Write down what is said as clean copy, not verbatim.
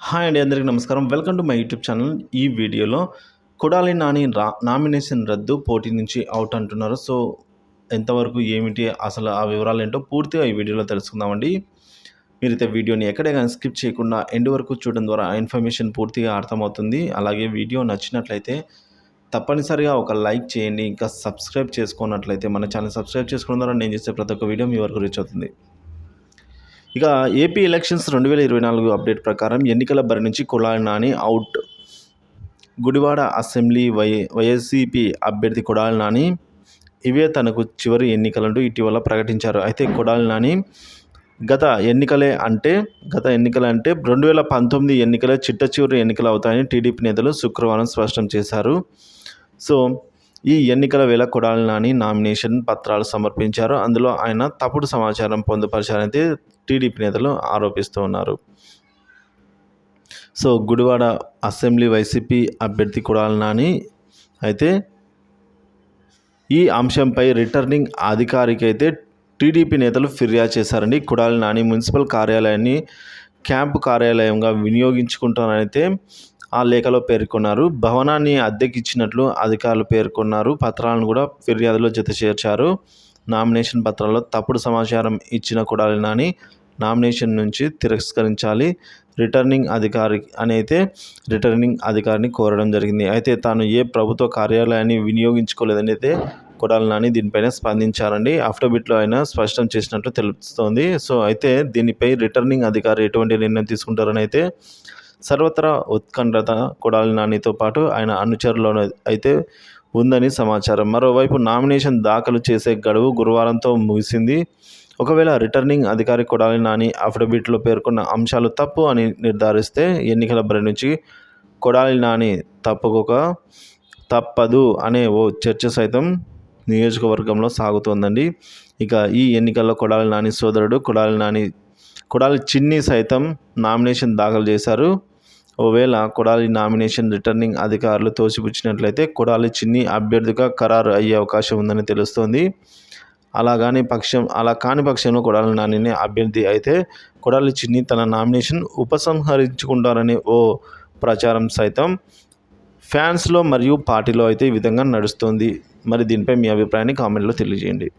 Hi అండి, అందరికీ నమస్కారం. Welcome to my YouTube channel. ఈ వీడియోలో కొడాలి నాని నామినేషన్ రద్దు, పోటీ నుంచి అవుట్ అంటున్నారు. సో ఎంతవరకు ఏమిటి అసలు ఆ వివరాలు ఏంటో పూర్తిగా ఈ వీడియోలో తెలుసుకుందామండి. మీరైతే వీడియోని ఎక్కడే కానీ స్కిప్ చేయకుండా ఎండ్ వరకు చూడడం ద్వారా ఆ ఇన్ఫర్మేషన్ పూర్తిగా అర్థమవుతుంది. అలాగే వీడియో నచ్చినట్లయితే తప్పనిసరిగా ఒక లైక్ చేయండి. ఇంకా సబ్స్క్రైబ్ చేసుకున్నట్లయితే మన ఛానల్ సబ్స్క్రైబ్ చేసుకోవడం ద్వారా నేను చేసే ప్రతి ఒక్క వీడియో మీ వరకు రీచ్ అవుతుంది. ఇక ఏపీ ఎలక్షన్స్ 2024 అప్డేట్ ప్రకారం ఎన్నికల బరి నుంచి Kodali Nani out. Gudivada assembly YSCP అభ్యర్థి కొడాలి నాని ఇవే తనకు చివరి ఎన్నికలంటూ ఇటీవల ప్రకటించారు. అయితే కొడాలి నాని గత ఎన్నికలే అంటే 2019 ఎన్నికలే చిట్ట చివరి ఎన్నికలు అవుతాయని టీడీపీ నేతలు శుక్రవారం స్పష్టం చేశారు. సో ఈ ఎన్నికల వేళ కొడాలి నాని నామినేషన్ పత్రాలు సమర్పించారు. అందులో ఆయన తప్పుడు సమాచారం పొందుపరిచారైతే టీడీపీ నేతలు ఆరోపిస్తూ ఉన్నారు. సో గుడివాడ అసెంబ్లీ వైసీపీ అభ్యర్థి కొడాలి నాని అయితే ఈ అంశంపై రిటర్నింగ్ అధికారికి అయితే టీడీపీ నేతలు ఫిర్యాదు చేశారండి. కొడాలి నాని మున్సిపల్ కార్యాలయాన్ని క్యాంపు కార్యాలయంగా వినియోగించుకుంటానైతే ఆ లేఖలో పేర్కొన్నారు. భవనాన్ని అద్దెకిచ్చినట్లు అధికారులు పేర్కొన్నారు. పత్రాలను కూడా ఫిర్యాదులో జత చేర్చారు. నామినేషన్ పత్రాల్లో తప్పుడు సమాచారం ఇచ్చిన కొడాలి నాని నామినేషన్ నుంచి తిరస్కరించాలి. రిటర్నింగ్ అధికారిని కోరడం జరిగింది. అయితే తాను ఏ ప్రభుత్వ కార్యాలయాన్ని వినియోగించుకోలేదని అయితే కొడాలి నాని దీనిపైన స్పందించారండి. అఫిడవిట్లో ఆయన స్పష్టం చేసినట్లు తెలుస్తోంది. సో అయితే దీనిపై రిటర్నింగ్ అధికారి ఎటువంటి నిర్ణయం తీసుకుంటారని అయితే సర్వత్రా ఉత్కంఠత కొడాలి నానితో పాటు ఆయన అనుచరులను అయితే ఉందని సమాచారం. మరోవైపు నామినేషన్ దాఖలు చేసే గడువు గురువారంతో ముగిసింది. ఒకవేళ రిటర్నింగ్ అధికారి కొడాలి నాని అఫిడవిట్లో పేర్కొన్న అంశాలు తప్పు అని నిర్ధారిస్తే ఎన్నికల బరి నుంచి కొడాలి నాని తప్పదు అనే ఓ చర్చ సైతం నియోజకవర్గంలో సాగుతోందండి. ఇక ఈ ఎన్నికల్లో కొడాలి నాని సోదరుడు కొడాలి చిన్ని సైతం నామినేషన్ దాఖలు చేశారు. ఒకవేళ కొడాలి నామినేషన్ రిటర్నింగ్ అధికారులు తోసిపుచ్చినట్లయితే కొడాలి చిన్ని అభ్యర్థిగా ఖరారు అయ్యే అవకాశం ఉందని తెలుస్తోంది. అలా కాని పక్షంలో కొడాలి నానినే అభ్యర్థి అయితే కొడాలి చిన్ని తన నామినేషన్ ఉపసంహరించుకుంటారనే ఓ ప్రచారం సైతం ఫ్యాన్స్లో మరియు పార్టీలో అయితే ఈ విధంగా నడుస్తోంది. మరి దీనిపై మీ అభిప్రాయాన్ని కామెంట్లో తెలియజేయండి.